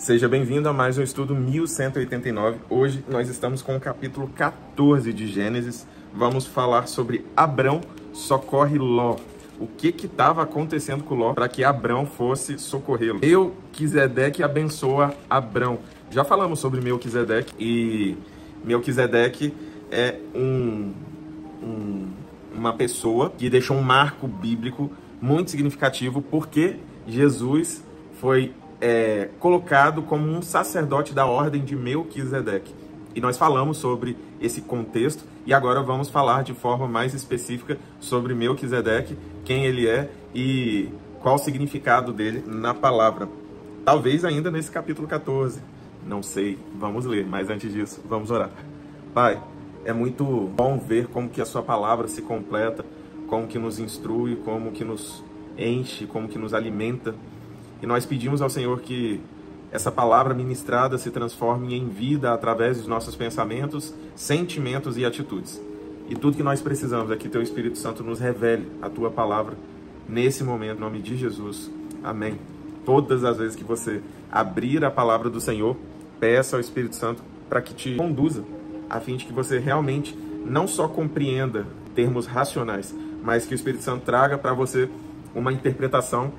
Seja bem-vindo a mais um estudo 1189. Hoje nós estamos com o capítulo 14 de Gênesis. Vamos falar sobre Abrão socorre Ló. O que estava acontecendo com Ló para que Abrão fosse socorrê-lo? Melquisedeque abençoa Abrão. Já falamos sobre Melquisedeque e Melquisedeque é uma pessoa que deixou um marco bíblico muito significativo porque Jesus foi colocado como um sacerdote da ordem de Melquisedeque. E nós falamos sobre esse contexto e agora vamos falar de forma mais específica sobre Melquisedeque, quem ele é e qual o significado dele na palavra. Talvez ainda nesse capítulo 14, não sei, vamos ler, mas antes disso, vamos orar. Pai, é muito bom ver como que a sua palavra se completa, como que nos instrui, como que nos enche, como que nos alimenta. E nós pedimos ao Senhor que essa palavra ministrada se transforme em vida através dos nossos pensamentos, sentimentos e atitudes. E tudo que nós precisamos é que Teu Espírito Santo nos revele a Tua palavra nesse momento, em nome de Jesus. Amém. Todas as vezes que você abrir a palavra do Senhor, peça ao Espírito Santo para que te conduza, a fim de que você realmente não só compreenda termos racionais, mas que o Espírito Santo traga para você uma interpretação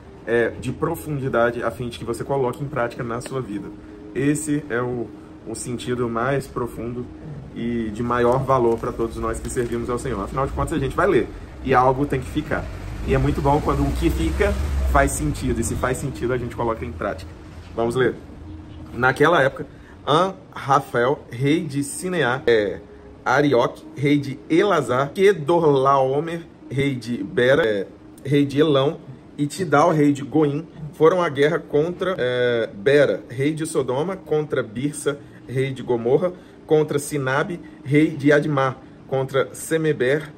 de profundidade, a fim de que você coloque em prática na sua vida. Esse é o sentido mais profundo e de maior valor para todos nós que servimos ao Senhor. Afinal de contas, a gente vai ler e algo tem que ficar. E é muito bom quando o que fica faz sentido, e se faz sentido, a gente coloca em prática. Vamos ler. Naquela época, Anrafel, rei de Sineá, Arioque, rei de Elazar, Quedorlaomer, rei de Bera, rei de Elão, e Tidal, rei de Goim, foram à guerra contra Bera, rei de Sodoma, contra Birsa, rei de Gomorra, contra Sinabe, rei de Admá, contra Semeber,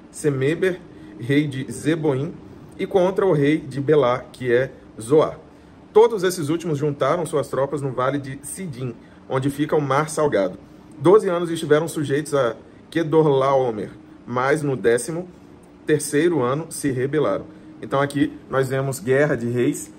rei de Zeboim, e contra o rei de Belá, que é Zoar. Todos esses últimos juntaram suas tropas no vale de Sidim, onde fica o mar salgado. 12 anos estiveram sujeitos a Quedorlaomer, mas no 13º ano se rebelaram. Então aqui nós vemos guerra de reis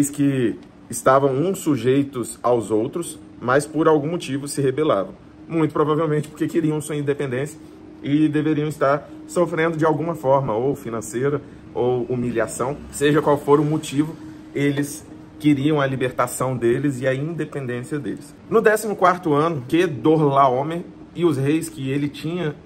que estavam uns sujeitos aos outros, mas por algum motivo se rebelavam. Muito provavelmente porque queriam sua independência e deveriam estar sofrendo de alguma forma, ou financeira, ou humilhação. Seja qual for o motivo, eles queriam a libertação deles e a independência deles. No 14º ano, Quedorlaomer e os reis que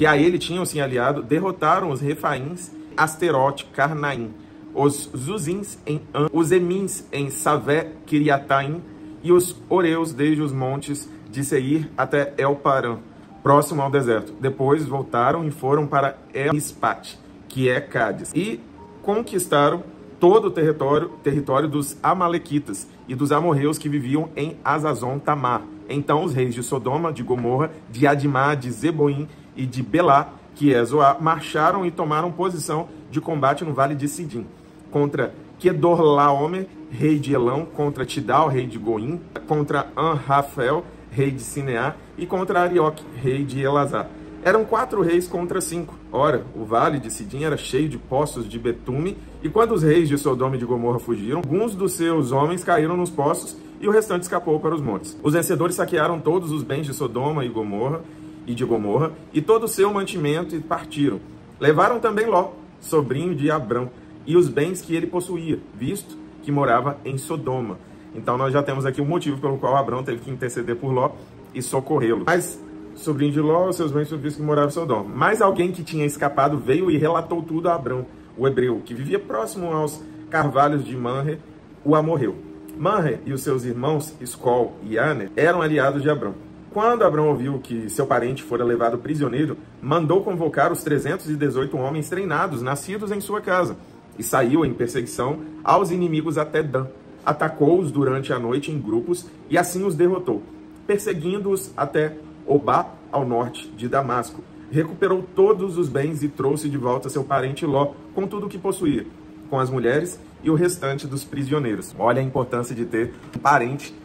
a ele tinham se aliado, derrotaram os Refaíns, Asterote, Carnaim, os Zuzins em An, os Emins em Savé, Kiriataim, e os Oreus desde os montes de Seir até El-Parã, próximo ao deserto. Depois voltaram e foram para El-Mispat, que é Cádiz, e conquistaram todo o território dos Amalequitas e dos amorreus que viviam em Azazon Tamar. Então os reis de Sodoma, de Gomorra, de Admá, de Zeboim e de Belá, que é Zoar, marcharam e tomaram posição de combate no vale de Sidim, contra Quedorlaomer, rei de Elão, contra Tidal, rei de Goim, contra Anrafel, rei de Sineá, e contra Arioque, rei de Elazar. Eram 4 reis contra 5. Ora, o vale de Sidim era cheio de poços de betume, e quando os reis de Sodoma e de Gomorra fugiram, alguns dos seus homens caíram nos poços, e o restante escapou para os montes. Os vencedores saquearam todos os bens de Sodoma e de Gomorra, e todo o seu mantimento, e partiram. Levaram também Ló, sobrinho de Abrão, e os bens que ele possuía, visto que morava em Sodoma. Então nós já temos aqui o motivo pelo qual Abrão teve que interceder por Ló e socorrê-lo. Mas, sobrinho de Ló, seus bens, visto que morava em Sodoma. Mas alguém que tinha escapado veio e relatou tudo a Abrão, o hebreu, que vivia próximo aos carvalhos de Manre, o amorreu. Manre e os seus irmãos, Escol e Aner, eram aliados de Abrão. Quando Abrão ouviu que seu parente fora levado prisioneiro, mandou convocar os 318 homens treinados, nascidos em sua casa, e saiu em perseguição aos inimigos até Dan. Atacou-os durante a noite em grupos e assim os derrotou, perseguindo-os até Obá, ao norte de Damasco. Recuperou todos os bens e trouxe de volta seu parente Ló, com tudo o que possuía, com as mulheres e o restante dos prisioneiros. Olha a importância de ter um parente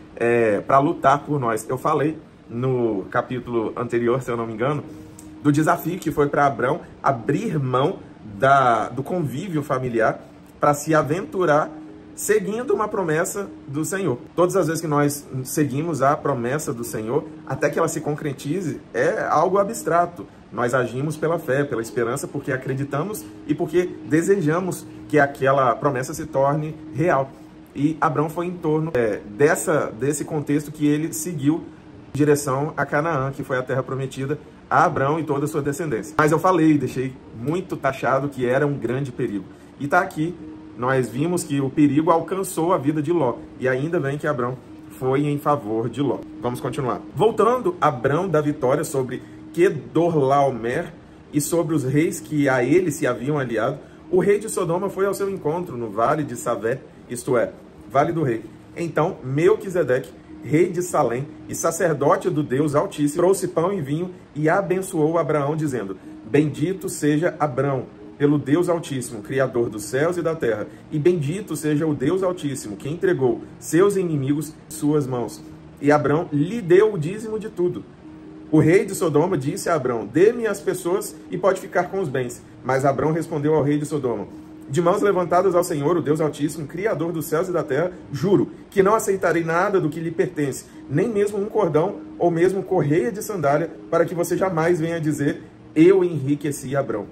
para lutar por nós. Eu falei no capítulo anterior, se eu não me engano, do desafio que foi para Abrão abrir mão do convívio familiar para se aventurar seguindo uma promessa do Senhor. Todas as vezes que nós seguimos a promessa do Senhor, até que ela se concretize, é algo abstrato. Nós agimos pela fé, pela esperança, porque acreditamos e porque desejamos que aquela promessa se torne real. E Abrão foi em torno desse contexto que ele seguiu em direção a Canaã, que foi a terra prometida a Abrão e toda a sua descendência. Mas eu deixei muito taxado que era um grande perigo. E está aqui, nós vimos que o perigo alcançou a vida de Ló. E ainda bem que Abrão foi em favor de Ló. Vamos continuar. Voltando, Abrão dá vitória sobre Quedorlaomer e sobre os reis que a ele se haviam aliado. O rei de Sodoma foi ao seu encontro no vale de Savé, isto é, Vale do Rei. Então, Melquisedeque, rei de Salém e sacerdote do Deus Altíssimo, trouxe pão e vinho e abençoou Abraão, dizendo: Bendito seja Abrão, pelo Deus Altíssimo, Criador dos céus e da terra, e bendito seja o Deus Altíssimo, que entregou seus inimigos em suas mãos. E Abrão lhe deu o dízimo de tudo. O rei de Sodoma disse a Abrão: Dê-me as pessoas e pode ficar com os bens. Mas Abrão respondeu ao rei de Sodoma: De mãos levantadas ao Senhor, o Deus Altíssimo, Criador dos céus e da terra, juro que não aceitarei nada do que lhe pertence, nem mesmo um cordão ou mesmo correia de sandália, para que você jamais venha dizer: Eu enriqueci Abrão.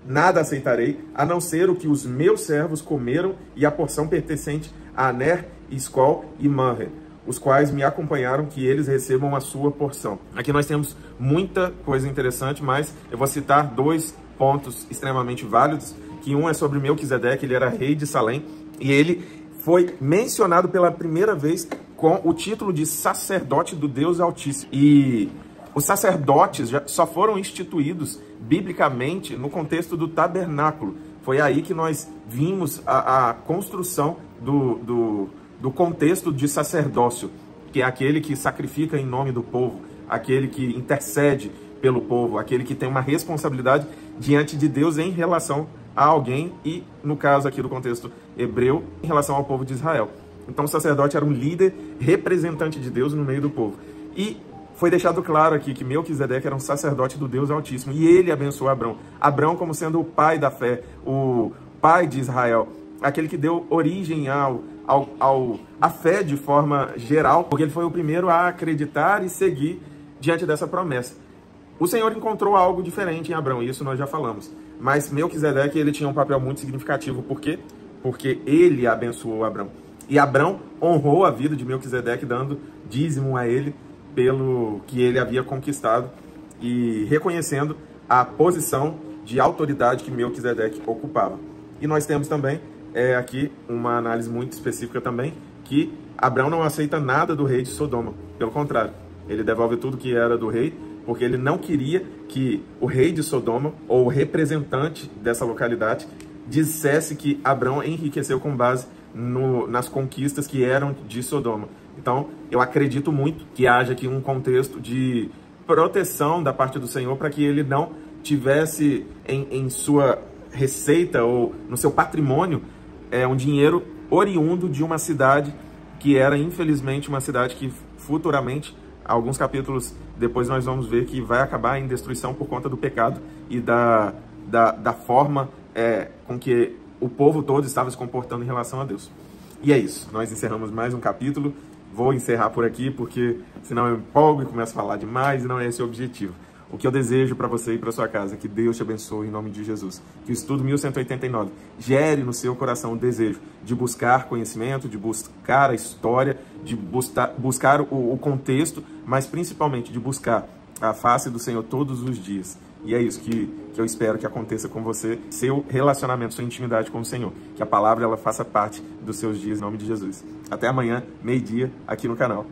Nada aceitarei, a não ser o que os meus servos comeram e a porção pertencente a Aner, Escol e Manre, os quais me acompanharam, que eles recebam a sua porção. Aqui nós temos muita coisa interessante, mas eu vou citar 2 pontos extremamente válidos, que um é sobre Melquisedeque. Ele era rei de Salém, e ele foi mencionado pela primeira vez com o título de sacerdote do Deus Altíssimo. E os sacerdotes só foram instituídos biblicamente no contexto do tabernáculo. Foi aí que nós vimos a construção do contexto de sacerdócio, que é aquele que sacrifica em nome do povo, aquele que intercede pelo povo, aquele que tem uma responsabilidade diante de Deus em relação a alguém e, no caso aqui do contexto hebreu, em relação ao povo de Israel. Então o sacerdote era um líder representante de Deus no meio do povo. E foi deixado claro aqui que Melquisedeque era um sacerdote do Deus Altíssimo, e ele abençoou Abrão. Abrão como sendo o pai da fé, o pai de Israel, aquele que deu origem à fé de forma geral, porque ele foi o primeiro a acreditar e seguir diante dessa promessa. O Senhor encontrou algo diferente em Abrão, e isso nós já falamos. Mas Melquisedeque, ele tinha um papel muito significativo. Por quê? Porque ele abençoou Abrão. E Abrão honrou a vida de Melquisedeque, dando dízimo a ele pelo que ele havia conquistado e reconhecendo a posição de autoridade que Melquisedeque ocupava. E nós temos também aqui uma análise muito específica também, que Abrão não aceita nada do rei de Sodoma. Pelo contrário, ele devolve tudo que era do rei, porque ele não queria que o rei de Sodoma, ou o representante dessa localidade, dissesse que Abrão enriqueceu com base nas conquistas que eram de Sodoma. Então, eu acredito muito que haja aqui um contexto de proteção da parte do Senhor, para que ele não tivesse em sua receita ou no seu patrimônio um dinheiro oriundo de uma cidade que era, infelizmente, uma cidade que futuramente, alguns capítulos depois, nós vamos ver que vai acabar em destruição por conta do pecado e da forma com que o povo todo estava se comportando em relação a Deus. E é isso, nós encerramos mais um capítulo. Vou encerrar por aqui, porque senão eu empolgo e começo a falar demais, e não é esse o objetivo. O que eu desejo para você e para sua casa é que Deus te abençoe em nome de Jesus. Que o estudo 1189 gere no seu coração o desejo de buscar conhecimento, de buscar a história, de buscar o contexto, mas principalmente de buscar a face do Senhor todos os dias. E é isso que eu espero que aconteça com você, seu relacionamento, sua intimidade com o Senhor. Que a palavra ela faça parte dos seus dias em nome de Jesus. Até amanhã, meio-dia, aqui no canal.